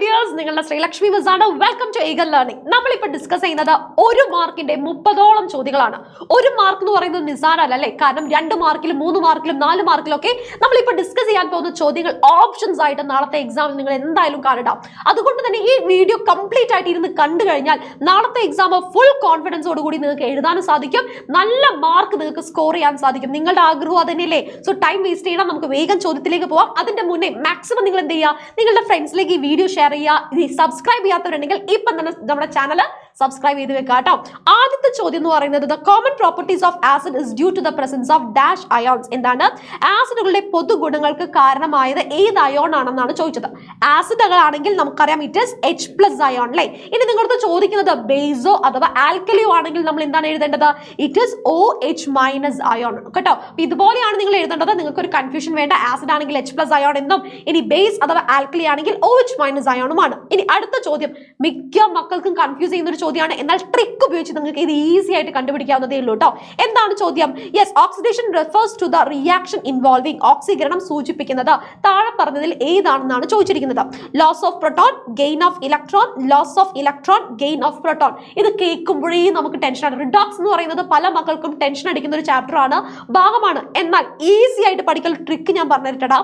Dears, നിങ്ങളുടെ Sreelakshmi miss ആണ്. Welcome to Eagle Learning. നമ്മളിപ്പോൾ ഡിസ്കസ് ചെയ്യുന്നത് 1 മാർക്കിന്റെ 30ഓളം ചോദ്യങ്ങളാണ്. 1 മാർക്ക് എന്ന് പറയുന്നത് നിസ്സാരമല്ല അല്ലേ? കാരണം 2 മാർക്കിലും 3 മാർക്കിലും 4 മാർക്കിലൊക്കെ നമ്മളിപ്പോൾ ഡിസ്കസ് ചെയ്യാൻ പോകുന്ന ചോദ്യങ്ങൾ ഓപ്ഷൻസ് ആയിട്ട് നാളത്തെ എക്സാമിൽ നിങ്ങൾ എന്തായാലും കാണണം. അതുകൊണ്ട് തന്നെ ഈ വീഡിയോ കംപ്ലീറ്റ് ആയിട്ട് ഇരുന്ന് കണ്ടു കഴിഞ്ഞാൽ നാളത്തെ എക്സാം ഫുൾ കോൺഫിഡൻസോട് കൂടി നിങ്ങൾക്ക് എഴുതാനും സാധിക്കും, നല്ല മാർക്ക് നിങ്ങൾക്ക് സ്കോർ ചെയ്യാൻ സാധിക്കും. നിങ്ങളുടെ ആഗ്രഹം അതന്നെയല്ലേ? സോ ടൈം വേസ്റ്റ് ചെയ്യണം, നമുക്ക് വേഗം ചോദ്യത്തിലേക്ക് പോവാം. അതിന്റെ മുന്നേ മാക്സിമം നിങ്ങൾ എന്ത് ചെയ്യുക, നിങ്ങളുടെ ഫ്രണ്ട്സിലേക്ക് ഈ വീഡിയോ ഷെയർ ചെയ്യുക. സബ്സ്ക്രൈബ് ചെയ്യാത്തവരുണ്ടെങ്കിൽ ഇപ്പം തന്നെ നമ്മുടെ ചാനൽ സബ്സ്ക്രൈബ് ചെയ്ത് വെക്കുക കേട്ടോ. ആദ്യത്തെ ചോദ്യം എന്ന് പറയുന്നത് the common properties of acid is due to the presence of dash ions. എന്താണ് ആസിഡുകളുടെ പൊതുഗുണങ്ങൾക്ക് കാരണമായത് ഏത് അയോൺ ആണെന്നാണ് ചോദിച്ചത്. ആസിഡുകളാണെങ്കിൽ നമുക്കറിയാം ഇറ്റ് ഇസ് H+ അയോൺ അല്ലേ. ഇനി നിങ്ങളടുത്ത് ചോദിക്കുന്നത് ബേസോ അഥവാ ആൽക്കലിയോ ആണെങ്കിൽ നമ്മൾ എന്താണ് എഴുതേണ്ടത്? ഇറ്റ് ഇസ് OH- അയോൺ കേട്ടോ. ഇതുപോലെയാണ് നിങ്ങൾ എഴുതേണ്ടത്. നിങ്ങൾക്ക് ഒരു കൺഫ്യൂഷൻ വേണ്ട. ആസിഡ് ആണെങ്കിൽ H+ അയോൺ എന്നും, ഇനി ബേസ് അഥവാ ആൽക്കലി ആണെങ്കിൽ OH- അയോണുമാണ്. ഇനി അടുത്ത ചോദ്യം മിക്ക മക്കൾക്കും കൺഫ്യൂസ് ചെയ്യുന്ന ഒരു ചോദ്യമാണ്, എന്നാൽ ട്രിക്ക് ഉപയോഗിച്ച് നിങ്ങൾക്ക് ഇത് ഈസി ആയിട്ട് കണ്ടുപിടിക്കാവുന്നതേ ഉള്ളൂ കേട്ടോ. എന്താണ് ചോദ്യം? Yes, oxidation refers to the reaction involving, ഓക്സീകരണം സൂചിപ്പിക്കുന്നത് താഴെ പറഞ്ഞതിൽ ഏതാണെന്നാണ് ചോദിച്ചിരിക്കുന്നത്. Loss of proton, gain of electron, loss of electron, gain of proton. ഇത് കേൾക്കുമ്പോഴേ നമുക്ക് ടെൻഷനാണ്. റിഡോക്സ് എന്ന് പറയുന്നത് പല മക്കൾക്കും ടെൻഷൻ അടിക്കുന്ന ഒരു ചാപ്റ്റർ ആണ്, ഭാഗമാണ്. എന്നാൽ ഈസി ആയിട്ട് പഠിക്കൽ ട്രിക്ക് ഞാൻ പറഞ്ഞിട്ടാ.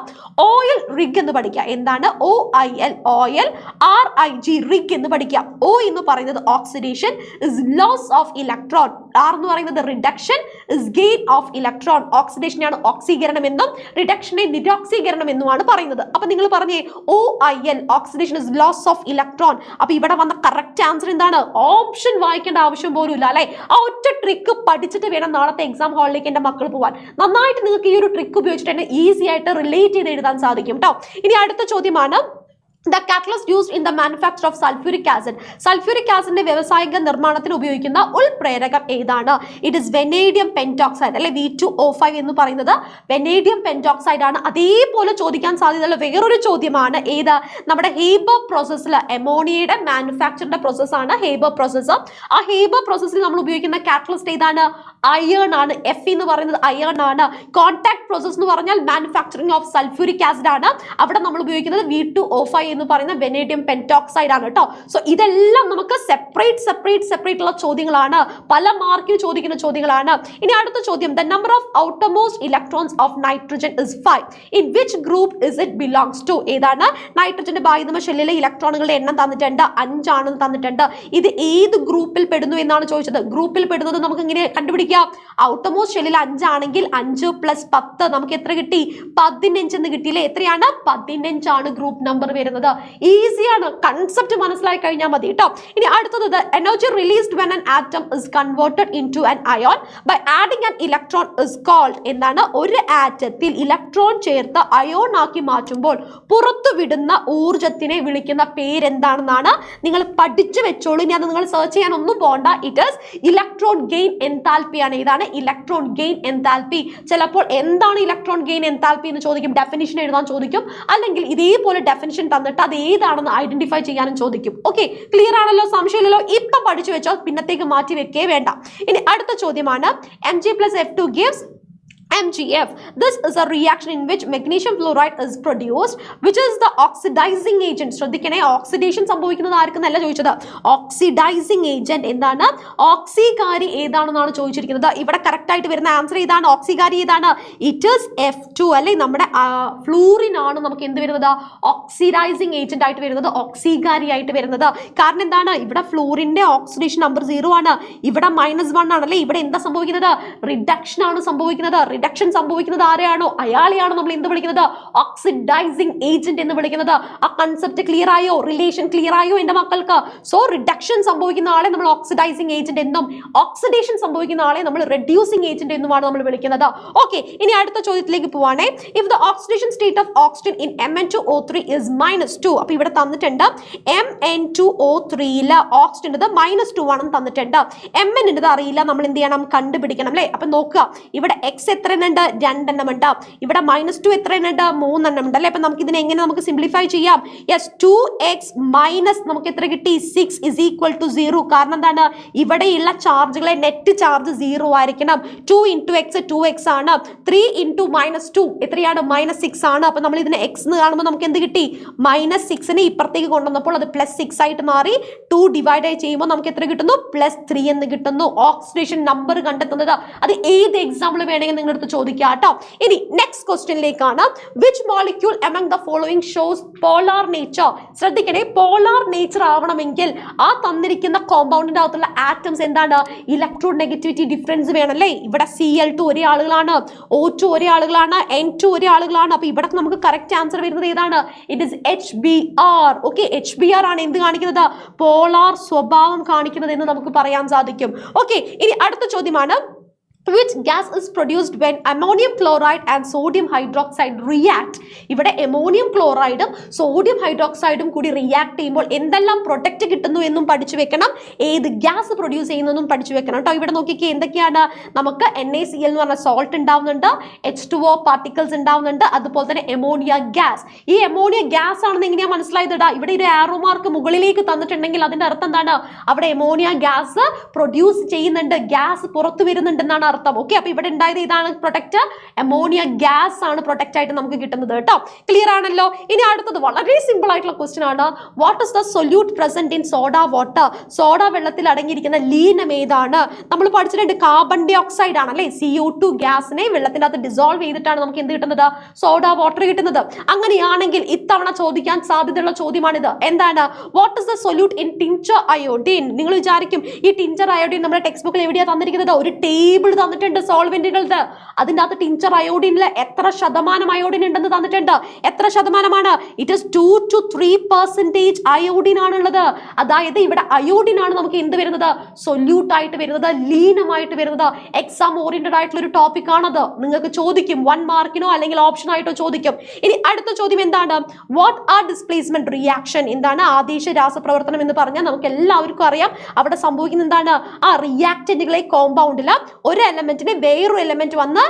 ഓയിൽ റിഗ് എന്ന് പഠിക്കുക. എന്താണ് OIL, ഓയിൽ, RIG റിഗ് എന്ന് പഠിക്കുക. O എന്ന് പറയുന്നത് oxidation, is loss of electron. R എന്ന് പറയുന്നത് reduction, is gain of electron. ഓക്സിഡേഷനാണ് ഓക്സീകരണം എന്നും റിഡക്ഷനെ നിരോക്സീകരണം എന്നുമാണ് പറയുന്നത്. അപ്പൊ നിങ്ങൾ പറഞ്ഞേ OIL, oxidation is loss of electron. അപ്പൊ ഇവിടെ വന്ന കറക്റ്റ് ആൻസർ എന്താണ്? ഓപ്ഷൻ വായിക്കേണ്ട ആവശ്യം പോലും ഇല്ല അല്ലെ. ആ ഒറ്റ ട്രിക്ക് പഠിച്ചിട്ട് വേണം നാളത്തെ എക്സാം ഹാളിലേക്ക് എന്റെ മക്കൾ പോവാൻ. നന്നായിട്ട് നിങ്ങൾക്ക് ഈ ഒരു ട്രിക്ക് ഉപയോഗിച്ചിട്ട് തന്നെ ഈസി ആയിട്ട് റിലേറ്റ് ചെയ്ത് എഴുതാൻ സാധിക്കും കേട്ടോ. ഇനി അടുത്ത ചോദ്യമാണ് the catalyst used in the manufacture of sulfuric acid. Sulphuric ആസിഡിന്റെ വ്യാവസായിക നിർമ്മാണത്തിന് ഉപയോഗിക്കുന്ന ഉൾപ്രേരകം ഏതാണ്? ഇറ്റ് ഇസ് വെനേഡിയം പെന്റോക്സൈഡ് അല്ലെ, V2O5 എന്ന് പറയുന്നത് വെനേഡിയം പെന്റോക്സൈഡ് ആണ്. അതേപോലെ ചോദിക്കാൻ സാധ്യതയുള്ള വേറൊരു ചോദ്യമാണ് ഏത്? നമ്മുടെ ഹേബർ പ്രോസസ്സിൽ അമോണിയയുടെ മാനുഫാക്ചറിന്റെ പ്രോസസ്സാണ് ഹേബർ പ്രോസസ്സ്. ആ ഹേബർ പ്രോസസ്സിൽ നമ്മൾ ഉപയോഗിക്കുന്ന കാറ്റലിസ്റ്റ് ഏതാണ്? അയേൺ ആണ്. Fe എന്ന് പറയുന്നത് അയേൺ ആണ്. കോൺടാക്ട് പ്രോസസ് എന്ന് പറഞ്ഞാൽ മാനുഫാക്ചറിങ് ഓഫ് സൾഫ്യൂരിക് ആസിഡ് ആണ്. അവിടെ നമ്മൾ ഉപയോഗിക്കുന്നത് V2O5 എന്ന് പറയുന്ന വെനേഡിയം പെന്റോക്സൈഡ് ആണ് കേട്ടോ. സോ ഇതെല്ലാം നമുക്ക് സെപ്പറേറ്റ് ഉള്ള ചോദ്യങ്ങളാണ്, പല മാർക്കിൽ ചോദിക്കുന്ന ചോദ്യങ്ങളാണ്. ഇനി അടുത്ത ചോദ്യം, the number of outermost electrons of nitrogen is 5. In which group is it belongs to? ഏതാണ്? നൈട്രജന്റെ ബാഹ്യമ ഷെല്ലിലെ ഇലക്ട്രോണുകളുടെ എണ്ണം തന്നിട്ടുണ്ട്, 5 ആണെന്ന് തന്നിട്ടുണ്ട്. ഇത് ഏത് ഗ്രൂപ്പിൽ പെടുന്നു എന്നാണ് ചോദിച്ചത്. ഗ്രൂപ്പിൽ പെടുന്നത് നമുക്ക് ഇങ്ങനെ കണ്ടുപിടിക്കാം. ഔട്ടർമോസ്റ്റ് ഷെല്ലിൽ 5 ആണെങ്കിൽ 5 + 10 നമുക്ക് എത്ര കിട്ടി? 15 എന്ന് കിട്ടിയില്ലേ? എത്രയാണ്? 15 ആണ് ഗ്രൂപ്പ് നമ്പർ വരുന്നത്. ഈസിയാണ്, കൺസെപ്റ്റ് മനസ്സിലായി കഴിഞ്ഞാൽ മതി കേട്ടോ. ഇനി അടുത്തത്, energy released when an atom is converted into an ion by adding an electron is called. എന്താണ്? ഒരു ആറ്റത്തിൽ ഇലക്ട്രോൺ ചേർത്ത് അയോൺ ആക്കി മാറ്റുമ്പോൾ പുറത്തുവിടുന്ന ഊർജത്തിനെ വിളിക്കുന്ന പേരെന്താണെന്നാണ്. നിങ്ങൾ പഠിച്ചു വെച്ചോളൂ. ഇനി അത് നിങ്ങൾ സെർച്ച് ചെയ്യാൻ ഒന്നും പോകണ്ട. It is electron gain enthalpy ആണ്. ഇതാണ് ഇലക്ട്രോൺ ഗെയിൻ എൻതാൽപ്പി. ചിലപ്പോൾ എന്താണ് ഇലക്ട്രോൺ ഗെയിൻ എൻതാൽപ്പി എന്ന് ചോദിക്കും, ഡെഫിനിഷൻ എഴുതാൻ ചോദിക്കും, അല്ലെങ്കിൽ ഇതേപോലെ ഡെഫിനിഷൻ തന്നിട്ട് അത് ഏതാണെന്ന് ഐഡന്റിഫൈ ചെയ്യാനും ചോദിക്കും. ഓക്കെ, ക്ലിയർ ആണല്ലോ? സംശയമില്ലല്ലോ? ഇപ്പം പഠിച്ചു വെച്ചോ, പിന്നത്തേക്ക് മാറ്റി വെക്കേ വേണ്ട. ഇനി അടുത്ത ചോദ്യമാണ്, Mg+F2 gives MgF. This is a reaction in which magnesium fluoride is produced, which is the oxidizing agent. ശ്രദ്ധിക്കണേ, ഓക്സിഡേഷൻ സംഭവിക്കുന്നത് ആർക്കെന്നല്ല ചോദിച്ചത്, ഓക്സിഡൈസിങ് ഏജന്റ്. എന്താണ്? ഓക്സികാരി ഏതാണെന്നാണ് ചോദിച്ചിരിക്കുന്നത്. ഇവിടെ കറക്റ്റ് ആയിട്ട് വരുന്ന ആൻസർ ഏതാണ്? ഓക്സികാരി ഏതാണ്? ഇറ്റ് ഈസ് F2 അല്ലെ. നമ്മുടെ ഫ്ലൂറിൻ ആണ് നമുക്ക് എന്ത് വരുന്നത്? ഓക്സിഡൈസിങ് ഏജന്റ് ആയിട്ട് വരുന്നത്, ഓക്സികാരി ആയിട്ട് വരുന്നത്. കാരണം എന്താണ്? ഇവിടെ ഫ്ലൂറിന്റെ ഓക്സിഡേഷൻ നമ്പർ 0 ആണ്, ഇവിടെ -1 ആണല്ലേ. ഇവിടെ എന്താ സംഭവിക്കുന്നത്? റിഡക്ഷൻ ആണ് സംഭവിക്കുന്നത്. റിഡക്ഷൻ സംഭവിക്കുന്നത് ആരെയാണോ അയാളെയാണോ നമ്മൾ എന്ത് വിളിക്കുന്നത്? ഓക്സിഡൈസിങ് ഏജന്റ് എന്ന് വിളിക്കുന്നത്. ആ കൺസെപ്റ്റ് ക്ലിയർ ആയോ? റിലേഷൻ ക്ലിയർ ആയോ എന്റെ മക്കൾക്ക്? സോ റിഡക്ഷൻ സംഭവിക്കുന്ന ആളെ നമ്മൾ ഓക്സിഡൈസിങ് ഏജന്റ് എന്നും, ഓക്സിഡേഷൻ സംഭവിക്കുന്ന ആളെ നമ്മൾ റെഡ്യൂസിങ് ഏജന്റ് എന്നുമാണ് നമ്മൾ വിളിക്കുന്നത്. ഓക്കെ, ഇനി അടുത്ത ചോദ്യത്തിലേക്ക് പോവാണേ. If the oxidation state of oxygen in Mn2O3 is -2. അപ്പൊ ഇവിടെ തന്നിട്ടുണ്ട് Mn2O3 ഓക്സിജൻ -2 ആണെന്ന് തന്നിട്ടുണ്ട്. Mn അറിയില്ല, നമ്മൾ എന്ത് ചെയ്യണം? കണ്ടുപിടിക്കണം അല്ലെ. അപ്പൊ നോക്കുക, ഇവിടെ X എത്ര എണ്ണം ഉണ്ട്? 2 എണ്ണം ഉണ്ട്. ഇവിടെ -2 എത്ര എണ്ണം ഉണ്ട്? 3 എണ്ണം ഉണ്ട് അല്ലെ. അപ്പൊ നമുക്ക് ഇതിനെ എങ്ങനെ നമുക്ക് സിംപ്ലിഫൈ ചെയ്യാം? യെസ്, 2x മൈനസ് നമുക്ക് എത്ര കിട്ടി? 6 is equal to 0. കാരണം എന്താണ്? ഇവിടെയുള്ള ചാർജുകളെ നെറ്റ് ചാർജ് 0 ആയിരിക്കണം. 2 into x 2x ആണ്. 3 into -2 എത്രയാണ്? -6 ആണ്. അപ്പൊ നമ്മൾ ഇതിനെ x എന്ന് കാണുമ്പോൾ നമുക്ക് എന്ത് കിട്ടി? -6നെ ഇപ്പുറത്തേക്ക് കൊണ്ടുവന്നപ്പോൾ അത് +6 ആയിട്ട് മാറി. 2 ഡിവൈഡ് ചെയ്യുമ്പോൾ നമുക്ക് എത്ര കിട്ടുന്നു? +3 എന്ന് കിട്ടുന്നു. ഓക്സിഡേഷൻ നമ്പർ കണ്ടെത്തുന്നത് അത് ഏത് എക്സാമ്പിൾ വേണമെങ്കിൽ നിങ്ങളുടെ അടുത്ത് ചോദിക്കാം കേട്ടോ. ഇനി നെക്സ്റ്റ് ക്വസ്റ്റ്യനിലേക്കാണ്. Which molecule among the following shows polar nature? ശ്രദ്ധിക്കണേ, പോളാർ നേച്ചർ ആവണമെങ്കിൽ ആ തന്നിരിക്കുന്ന കോമ്പൗണ്ടിന്റെ അകത്തുള്ള ആറ്റംസ് എന്താണ്? ഇലക്ട്രോ നെഗറ്റിവിറ്റി ഡിഫറൻസ് വേണമല്ലേ. ഇവിടെ Cl2 ഒരേ ആളുകളാണ്, O2 ഒരേ ആളുകളാണ്, N2 ഒരേ ആളുകളാണ്. അപ്പൊ ഇവിടെ നമുക്ക് കറക്റ്റ് ആൻസർ വരുന്നത് ഏതാണ്? It is HBr. Okay, HBr ആണ് എന്ത് കാണിക്കുന്നത്? പോളാർ സ്വഭാവം കാണിക്കുന്നത് എന്ന് നമുക്ക് പറയാൻ സാധിക്കും. ഓക്കെ, ഇനി അടുത്ത ചോദ്യമാണ്. Which gas is produced when ammonium chloride and sodium hydroxide react? ഇവിടെ അമോണിയം ക്ലോറൈഡും സോഡിയം ഹൈഡ്രോക്സൈഡും കൂടി റിയാക്ട് ചെയ്യുമ്പോൾ എന്തെല്ലാം പ്രൊഡക്റ്റ് കിട്ടുന്നു എന്നും പഠിച്ചു വെക്കണം. ഏത് ഗ്യാസ് പ്രൊഡ്യൂസ് ചെയ്യുന്നതും പഠിച്ചു വെക്കണം കേട്ടോ. ഇവിടെ നോക്കിക്കേ, എന്തൊക്കെയാണ്? നമുക്ക് NaCl എന്ന് പറഞ്ഞ സോൾട്ട് ഉണ്ടാവുന്നുണ്ട്, H2O പാർട്ടിക്കിൾസ് ഉണ്ടാവുന്നുണ്ട്, അതുപോലെ തന്നെ അമോണിയ ഗ്യാസ്. ഈ അമോണിയ ഗ്യാസ് ആണെന്ന് എങ്ങനെയാ മനസ്സിലായത്? ഇവിടെ ഒരു ആരോ മാർക്ക് മുകളിലേക്ക് തന്നിട്ടുണ്ടെങ്കിൽ അതിന്റെ അർത്ഥം എന്താണ്? അവിടെ അമോണിയ ഗ്യാസ് പ്രൊഡ്യൂസ് ചെയ്യുന്നുണ്ട്, ഗ്യാസ് പുറത്തു വരുന്നുണ്ടെന്നാണ് അർത്ഥം. ഓക്കെ, അപ്പൊ ഇവിടെ ഉണ്ടായത് ഇതാണ് പ്രൊഡക്റ്റ്, അമോണിയ ഗ്യാസ് ആണ് പ്രൊഡക്റ്റ് ആയിട്ട് നമുക്ക് കിട്ടുന്നത് കേട്ടോ. ക്ലിയർ ആണല്ലോ. ഇനി അടുത്തത് വളരെ സിമ്പിൾ ആയിട്ടുള്ള ക്വസ്റ്റ്യൻ ആണ്. What is the solute present in soda water? Soda വെള്ളത്തിൽ അടങ്ങിയിരിക്കുന്ന ലീനം ഏതാണ്? നമ്മൾ പഠിച്ചിട്ടുണ്ട് കാർബൺ ഡൈ ഓക്സൈഡ് ആണല്ലേ. CO2 ഗ്യാസിനെ വെള്ളത്തിനകത്ത് ഡിസോൾവ് ചെയ്തിട്ടാണ് നമുക്ക് എന്ത് കിട്ടുന്നത്? സോഡ വാട്ടർ കിട്ടുന്നത്. അങ്ങനെയാണെങ്കിൽ ഇത്തവണ ചോദിക്കാൻ സാധ്യതയുള്ള ചോദ്യമാണിത്. എന്താണ്? What is the solute in tincture iodine? നിങ്ങൾ വിചാരിക്കും ഈ ടിഞ്ചർ അയോഡിൻ നമ്മുടെ ടെക്സ്റ്റ് ബുക്കിൽ എവിടെയാ തന്നിരിക്കുന്നത്? ഒരു ടേബിൾ തന്നിട്ടുണ്ട് സോൾവെന്റുകളുടെ. അതിൻ്റെ അകത്ത് ടിഞ്ചർ അയോഡിനിൽ എത്ര ശതമാനം അയോഡിൻ ഉണ്ടെന്ന് തന്നിട്ടുണ്ട്. എത്ര ശതമാനമാണ്? ഇറ്റ് ഇസ് 2 to 3% അയോഡിൻ ആണുള്ളത്. അതായത് ഇവിടെ അയോഡിൻ ആണ് നമുക്ക് എന്ത് വരുന്നത്? സൊല്യൂട്ട് ആയിട്ട് വരുന്നത്, ലീനമായിട്ട് വരുന്നത്. എക്സാം ഓറിയന്റഡ് ആയിട്ടുള്ള ഒരു ടോപ്പിക് ആണത്. നിങ്ങൾക്ക് ചോദിക്കും 1 മാർക്കിനോ അല്ലെങ്കിൽ ഓപ്ഷൻ ആയിട്ടോ ചോദിക്കും. ഇനി അടുത്ത ചോദ്യം എന്താണ്? What are displacement reaction? എന്താണ് ആദേശ രാസപ്രവർത്തനം എന്ന് പറഞ്ഞാൽ നമുക്ക് എല്ലാവർക്കും അറിയാം. അവിടെ സംഭവിക്കുന്നത് എന്താണ്? ആ റിയാക്ടന്റുകളെ കോമ്പൗണ്ടിൽ ഒരു എലമെന്റിനെ വേറൊരു എലമെന്റ് വന്ന്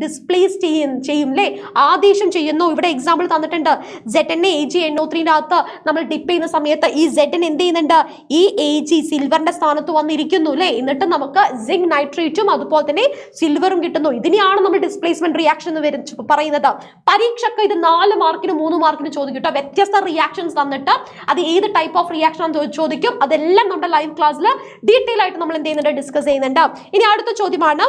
ഡിസ്പ്ലേസ് ചെയ്യും അല്ലേ, ആദേശം ചെയ്യുന്നു. ഇവിടെ എക്സാമ്പിൾ തന്നിട്ടുണ്ട്. ZnAgNO3 അകത്ത് നമ്മൾ ഡിപ്പ് ചെയ്യുന്ന സമയത്ത് ഈ Zn എന്ത് ചെയ്യുന്നുണ്ട്? ഈ Ag സിൽവറിന്റെ സ്ഥാനത്ത് വന്നിരിക്കുന്നു അല്ലേ. എന്നിട്ട് നമുക്ക് സിങ്ക് നൈട്രേറ്റും അതുപോലെ തന്നെ സിൽവറും കിട്ടുന്നു. ഇതിനെയാണ് നമ്മൾ ഡിസ്പ്ലേസ്മെന്റ് റിയാക്ഷൻ എന്ന് പറയുന്നത്. പരീക്ഷയ്ക്ക് ഇത് 4 മാർക്കിന് 3 മാർക്കിന് ചോദിക്കും കേട്ടോ. വ്യത്യസ്ത റിയാക്ഷൻസ് തന്നിട്ട് അത് ഏത് ടൈപ്പ് ഓഫ് റിയാക്ഷൻ ആണെന്ന് ചോദിക്കും. അതെല്ലാം നമ്മുടെ ലൈവ് ക്ലാസ്സിൽ ഡീറ്റെയിൽ ആയിട്ട് നമ്മൾ എന്ത് ചെയ്യുന്നുണ്ട്? ഡിസ്കസ് ചെയ്യുന്നുണ്ട്. ഇനി അടുത്ത ചോദ്യമാണ്.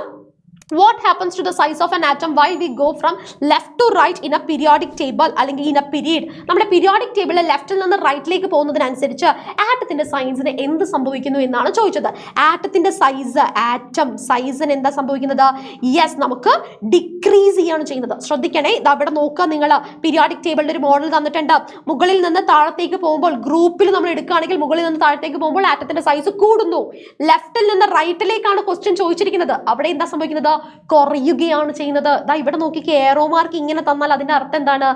What happens to the size of an atom while we go from left to right in a periodic table അല്ലെങ്കിൽ in a period? നമ്മുടെ പീരിയോഡിക് ടേബിളിൽ ലെഫ്റ്റിൽ നിന്ന് റൈറ്റിലേക്ക് പോകുന്നതിനനുസരിച്ച് ആറ്റത്തിന്റെ സൈസിന് എന്ത് സംഭവിക്കുന്നു എന്നാണ് ചോദിച്ചത്. ആറ്റത്തിന്റെ സൈസിന് എന്താ സംഭവിക്കുന്നത്? യെസ്, നമുക്ക് ഡിക്രീസ് ചെയ്യാണ് ചെയ്യുന്നത്. ശ്രദ്ധിക്കണേ, അവിടെ നോക്കുക നിങ്ങൾ. പീരിയോഡിക് ടേബിളിന്റെ ഒരു മോഡൽ തന്നിട്ടുണ്ട്. മുകളിൽ നിന്ന് താഴത്തേക്ക് പോകുമ്പോൾ ഗ്രൂപ്പിൽ നമ്മൾ എടുക്കുകയാണെങ്കിൽ മുകളിൽ നിന്ന് താഴത്തേക്ക് പോകുമ്പോൾ ആറ്റത്തിന്റെ സൈസ് കൂടുന്നു. ലെഫ്റ്റിൽ നിന്ന് റൈറ്റിലേക്കാണ് ക്വസ്റ്റ്യൻ ചോദിച്ചിരിക്കുന്നത്. അവിടെ എന്താ സംഭവിക്കുന്നത്? കുറയുകയാണ് ചെയ്യുന്നത്. ഇവിടെ നോക്കിക്ക്, ഏറോ മാർക്ക് ഇങ്ങനെ തന്നാൽ അതിന്റെ അർത്ഥം എന്താണ്?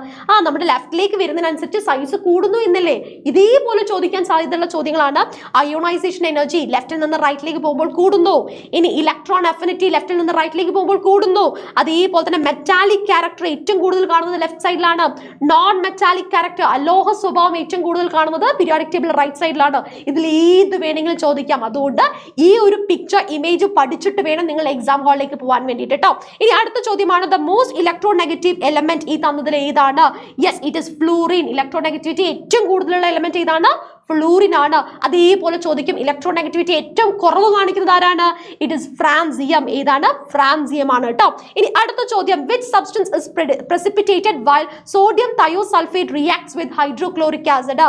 നമ്മുടെ ലെഫ്റ്റിലേക്ക് വരുന്നതിനനുസരിച്ച് സൈസ് കൂടുന്നു എന്നല്ലേ. ഇതേപോലെ ചോദിക്കാൻ സാധ്യതയുള്ള ചോദ്യങ്ങളാണ്. അയോണൈസേഷൻ എനർജി ലെഫ്റ്റിൽ നിന്ന് റൈറ്റിലേക്ക് പോകുമ്പോൾ കൂടുന്നു. ഇനി ഇലക്ട്രോൺ അഫിനിറ്റി ലെഫ്റ്റിൽ നിന്ന് റൈറ്റിലേക്ക് പോകുമ്പോൾ കൂടുന്നു. അതേപോലെ തന്നെ മെറ്റാലിക് ക്യാരക്ടർ ഏറ്റവും കൂടുതൽ കാണുന്നത് ലെഫ്റ്റ് സൈഡിലാണ്. നോൺ മെറ്റാലിക് ക്യാരക്ടർ അലോഹ സ്വഭാവം ഏറ്റവും കൂടുതൽ കാണുന്നത് പീരിയോഡിക് ടേബിൾ റൈറ്റ് സൈഡിലാണ്. ഇതിൽ ഏത് വേണമെങ്കിലും ചോദിക്കാം. അതുകൊണ്ട് ഈ ഒരു പിക്ചർ ഇമേജ് പഠിച്ചിട്ട് വേണം നിങ്ങൾ എക്സാം ഹാളിലേക്ക് പോകാൻ വേണ്ടിയിട്ട് കേട്ടോ. ഇനി അടുത്ത ചോദ്യമാണ്. The most electro negative element ഈ തന്നതിൽ ഏതാണ്? Yes, it is fluorine. Electro negativity ഏറ്റവും കൂടുതലുള്ള എലമെന്റ് ഏതാണ്? ഫ്ലൂറിൻ ആണ്. അതേപോലെ ചോദിക്കും ഇലക്ട്രോ നെഗറ്റിവിറ്റി ഏറ്റവും കുറവ് കാണിക്കുന്നത് ആരാണ്? It is francium. ഏതാണ്? ഫ്രാൻസിയം ആണ് കേട്ടോ. ഇനി അടുത്ത ചോദ്യം. Which substance is precipitate while sodium thiosulfate reacts with hydrochloric acid?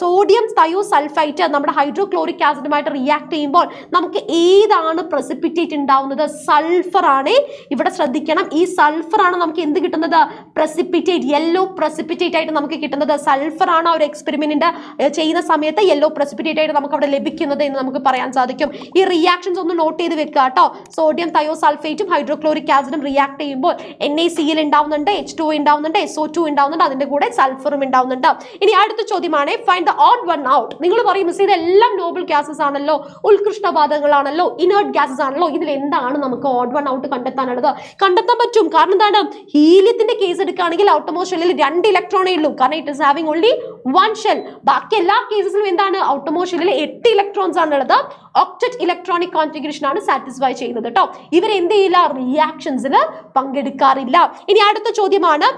Sodium thiosulphate നമ്മുടെ ഹൈഡ്രോക്ലോറിക് ആസിഡുമായിട്ട് റിയാക്ട് ചെയ്യുമ്പോൾ നമുക്ക് ഏതാണ് പ്രസിപ്പിറ്റേറ്റ് ഉണ്ടാവുന്നത്? സൾഫർ ആണ്. ഇവിടെ ശ്രദ്ധിക്കണം, ഈ സൾഫർ ആണ് നമുക്ക് എന്ത് കിട്ടുന്നത്? പ്രസിപ്പിറ്റേറ്റ്, യെല്ലോ പ്രസിപ്പിറ്റേറ്റ് ആയിട്ട് നമുക്ക് കിട്ടുന്നത് സൾഫർ ആണ്. ഒരു എക്സ്പെരിമെന്റ് ചെയ്യുന്ന ചെയ്യുന്ന സമയത്ത് യെല്ലോ പ്രസിപ്പിറ്റേറ്റ് ആയിട്ട് നമുക്ക് അവിടെ ലഭിക്കുന്നത് എന്ന് നമുക്ക് പറയാൻ സാധിക്കും. ഈ റിയാക്ഷൻസ് ഒന്ന് നോട്ട് ചെയ്ത് വെക്കുക കേട്ടോ. സോഡിയം തയോസൾഫേറ്റും ഹൈഡ്രോക്ലോറിക് ആസിഡും റിയാക്ട് ചെയ്യുമ്പോൾ NaCl ഉണ്ടാവുന്നുണ്ട്, H2O ഉണ്ടാവുന്നുണ്ട്, SO2 ഉണ്ടാവുന്നുണ്ട്, അതിന്റെ കൂടെ സൾഫറും ഉണ്ടാവുന്നുണ്ട്. ഇനി അടുത്ത ചോദ്യമാണ് find the odd one out. നിങ്ങൾ പറയും മിസ് ഇതെല്ലാം നോബിൾ ഗ്യാസസ് ആണല്ലോ, ഉത്കൃഷ്ടവാതകങ്ങളാണല്ലോ, ഇനേർട്ട് ഗ്യാസസ് ആണല്ലോ, ഇതിൽ എന്താണ് നമുക്ക് ഓഡ് വൺ ഔട്ട് കണ്ടെത്താനുള്ളത്? കണ്ടെത്താൻ പറ്റും. കാരണം എന്താണ്, ഹീലിയത്തിന്റെ കേസ് എടുക്കുകയാണെങ്കിൽ ഔട്ടർമോസ്റ്റ് ഷെല്ലിൽ 2 ഇലക്ട്രോണേ ഉള്ളൂ, കാരണം it is having only 1 shell. ബാക്കി എല്ലാ കേസസിലും എന്താണ്, ഔട്ടർമോസ്റ്റ് ഷെല്ലിൽ 8 ഇലക്ട്രോൺസ് ആണ് ഉള്ളത്. ഒക്ടറ്റ് ഇലക്ട്രോണിക് കോൺഫിഗറേഷൻ ആണ് സാറ്റിസ്ഫൈ ചെയ്യുന്നത് കേട്ടോ. ഇവർ എന്ത് ചെയ്യില്ല, റിയാക്ഷൻസിൽ പങ്കെടുക്കാറില്ല. ഇനി അടുത്ത ചോദ്യമാണ്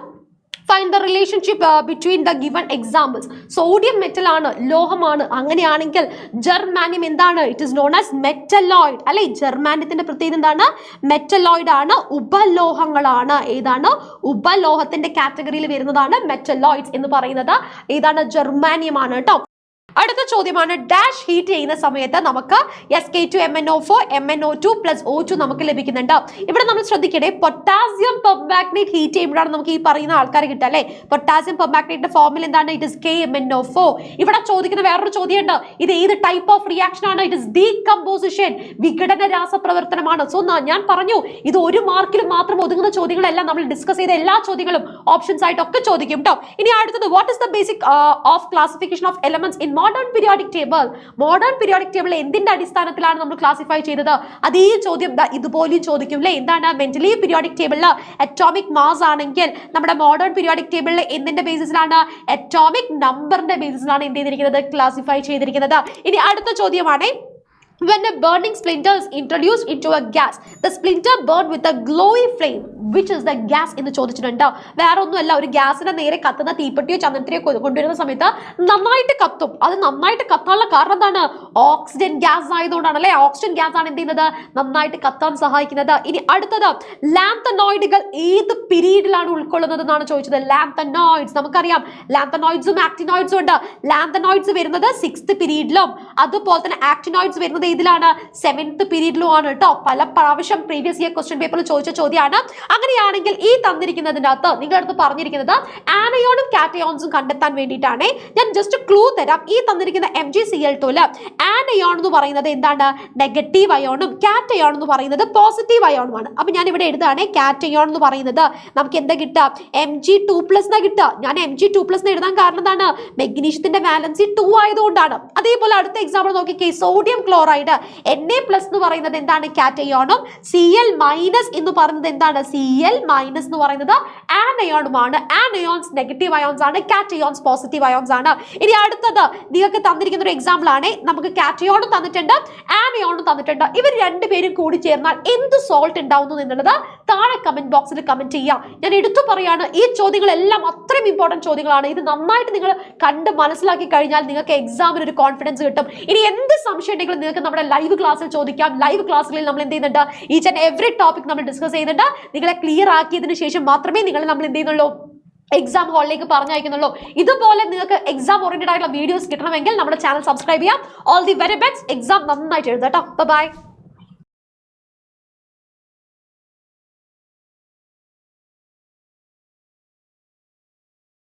find the relationship between the given examples. Sodium metal ആണ്, ലോഹമാണ്. അങ്ങനെയാണെങ്കിൽ ജർമാനിയം എന്താണ്? It is known as metalloid അല്ലെ. ജർമാനിയത്തിന്റെ പ്രത്യേകത എന്താണ്? മെറ്റലോയിഡ് ആണ്, ഉപലോഹങ്ങളാണ്. ഏതാണ്? ഉപലോഹത്തിന്റെ കാറ്റഗറിയിൽ വരുന്നതാണ് മെറ്റലോയിഡ്സ് എന്ന് പറയുന്നത്. ഏതാണ്? ജർമാനിയം ആണ് കേട്ടോ. അടുത്ത ചോദ്യമാണ് ഡാഷ് ഹീറ്റ് ചെയ്യുന്ന സമയത്ത് നമുക്ക് Sk2MnO4 MnO2 + O2 നമുക്ക് ലഭിക്കുന്നുണ്ട്. ഇവിടെ നമ്മൾ ശ്രദ്ധിക്കണേ, പൊട്ടാസ്യം പെർമാഗ്നേറ്റ് ഹീറ്റ് ചെയ്യുമ്പോഴാണ് നമുക്ക് ഈ പറയുന്ന ആൾക്കാർ കിട്ടുക അല്ലെ. പൊട്ടാസ്യം പെർമാഗ്നേറ്റിന്റെ ഫോർമുല എന്താണ്? It is KMnO4. ഇവിടെ ചോദിക്കുന്ന വേറൊരു ചോദ്യമുണ്ട്, ഇത് ഏത് ടൈപ്പ് ഓഫ് റിയാക്ഷൻ ആണ്? ഇറ്റ് ഇസ് ഡീകമ്പോസിഷൻ, വിഘടന രാസപ്രവർത്തനമാണ്. സോ ഞാൻ പറഞ്ഞു ഇത് 1 മാർക്കിൽ മാത്രം ഒതുങ്ങുന്ന ചോദ്യങ്ങളെല്ലാം നമ്മൾ ഡിസ്കസ് ചെയ്ത എല്ലാ ചോദ്യങ്ങളും ഓപ്ഷൻസ് ആയിട്ടൊക്കെ ചോദിക്കും കേട്ടോ. ഇനി അടുത്തത് what is the basic of classification of elements in modern periodic table. Modern periodic table എന്തിന്റെ അടിസ്ഥാനത്തിലാണ് നമ്മൾ ക്ലാസിഫൈ ചെയ്തത്? അതേ ചോദ്യം ഇതുപോലെ ചോദിക്കും അല്ലെ. എന്താണ്? മെന്റലി പീരിയോഡിക് ടേബിളിൽ അറ്റോമിക് മാസ് ആണെങ്കിൽ നമ്മുടെ മോഡേൺ പീരിയോഡിക് ടേബിളിൽ എന്തിന്റെ ബേസിസിലാണ്? അറ്റോമിക് നമ്പറിന്റെ ബേസിസിലാണ് എന്ത് ചെയ്തിരിക്കുന്നത്? ക്ലാസിഫൈ ചെയ്തിരിക്കുന്നത്. ഇനി അടുത്ത ചോദ്യമാണ് when a burning splinter is introduced into a gas, the splinter burned with a glowy flame, which is the gas എന്ന് ചോദിച്ചിട്ടുണ്ട്. വേറെ ഒന്നുമല്ല, ഒരു ഗ്യാസിന്റെ നേരെ കത്തുന്ന തീപ്പെട്ടിയോ ചന്ദനത്തിരിയോ കൊണ്ടുവരുന്ന സമയത്ത് നന്നായിട്ട് കത്തും. അത് നന്നായിട്ട് കത്താനുള്ള കാരണം എന്താണ്? ഓക്സിജൻ ഗ്യാസ് ആയതുകൊണ്ടാണ് അല്ലെ. ഓക്സിജൻ ഗ്യാസ് ആണ് എന്ത് ചെയ്യുന്നത്? നന്നായിട്ട് കത്താൻ സഹായിക്കുന്നത്. ഇനി അടുത്തത് ലാന്തനോയിഡുകൾ ഏത് പീരീഡിലാണ് ഉൾക്കൊള്ളുന്നത് എന്നാണ് ചോദിച്ചത്. ലാന്തനോയിഡ്സ് നമുക്കറിയാം, ലാന്തനോയിഡ്സും ആക്ടിനോയിഡ്സും ഉണ്ട്. ലാന്തനോയിഡ്സ് വരുന്നത് 6th പീരീഡിലും, അതുപോലെ തന്നെ ആക്ടിനോയിഡ്സ് വരുന്നത് ഇതിലാണ് 7th പീരീഡിലും ആണ് കേട്ടോ. പല പ്രാവശ്യം പ്രീവിയസ് ഇയർ ക്വസ്റ്റ്യൻ പേപ്പറിൽ ചോദിച്ച ചോദ്യമാണ്. അങ്ങനെയാണെങ്കിൽ ഈ തന്നിരിക്കുന്നതിന്റെ അകത്ത് നിങ്ങളുടെ അടുത്ത് പറഞ്ഞിരിക്കുന്നത് ആനയോണും കാറ്റയോൺസും കണ്ടെത്താൻ വേണ്ടിയിട്ടാണ്. ഞാൻ ജസ്റ്റ് ക്ലൂ തരാം. ഈ തന്നിരിക്കുന്ന MgCl2 ആനയോൺ എന്ന് പറയുന്നത് എന്താണ്? നെഗറ്റീവ് അയോണും കാറ്റയോൺ എന്ന് പറയുന്നത് പോസിറ്റീവ് അയോണുമാണ്. അപ്പൊ ഞാൻ ഇവിടെ എഴുതാണ് കാറ്റയോൺ എന്ന് പറയുന്നത് നമുക്ക് എന്താ കിട്ടുക? Mg2+ എന്നാ കിട്ടുക. ഞാൻ Mg2+ എന്ന് എഴുതാൻ കാരണം എന്താണ്? മെഗ്നീഷ്യത്തിന്റെ വാലൻസി 2 ആയതുകൊണ്ടാണ്. അതേപോലെ അടുത്ത എക്സാമ്പിൾ നോക്കിക്കേ, സോഡിയം ക്ലോറൈഡ് Na+ എന്ന് പറയുന്നത് എന്താണ്? കാറ്റയോണും Cl- എന്ന് പറയുന്നത് എന്താണ്? Cl- എന്ന് പറയുന്നത് ആനയോണുമാണ്. ആനയോൺസ് നെഗറ്റീവ് അയോൺസ് ആണ്, കാറ്റയോൺസ് പോസിറ്റീവ് അയോൺസ് ആണ്. ഇനി അടുത്തത് നിങ്ങൾക്ക് തന്നിരിക്കുന്ന ഒരു എക്സാമ്പിൾ ആണ്. നമുക്ക് കാറ്റയോണും തന്നിട്ടുണ്ട്, ആനയോണും തന്നിട്ടുണ്ട്. ഇവർ രണ്ടുപേരും കൂടി ചേർന്നാൽ എന്ത് സോൾട്ട് ഉണ്ടാവുന്നു എന്നുള്ളത് താഴെ കമന്റ് ബോക്സിൽ കമന്റ് ചെയ്യാം. ഞാൻ എടുത്തു പറയാണ്, ഈ ചോദ്യങ്ങളെല്ലാം അത്രയും ഇമ്പോർട്ടന്റ് ചോദ്യങ്ങളാണ്. ഇത് നന്നായിട്ട് നിങ്ങൾ കണ്ട് മനസ്സിലാക്കി കഴിഞ്ഞാൽ നിങ്ങൾക്ക് എക്സാമിന് ഒരു കോൺഫിഡൻസ് കിട്ടും. ഇനി എന്ത് സംശയം ഉണ്ടെങ്കിലും നിങ്ങൾക്ക് നമ്മുടെ ലൈവ് ക്ലാസ്സിൽ ചോദിക്കാം. ലൈവ് ക്ലാസ്സുകളിൽ നമ്മൾ എന്ത് ചെയ്യുന്നുണ്ട്? ഈച്ച് ആൻഡ് എവറി ടോപ്പിക് നമ്മൾ ഡിസ്കസ് ചെയ്യുന്നുണ്ട്. നിങ്ങളെ ക്ലിയർ ആക്കിയതിനു ശേഷം മാത്രമേ നിങ്ങൾ നമ്മൾ എന്ത് ചെയ്യുന്നുള്ളൂ? എക്സാം ഹാളിലേക്ക് പറഞ്ഞയക്കുന്നുള്ളൂ. ഇതുപോലെ നിങ്ങൾക്ക് എക്സാം ഓറിയന്റഡ് ആയിട്ടുള്ള വീഡിയോസ് കിട്ടണമെങ്കിൽ നമ്മുടെ ചാനൽ സബ്സ്ക്രൈബ് ചെയ്യാം. All the very best. Exam നന്നായിട്ട് എഴുതാം കേട്ടോ. ബൈ.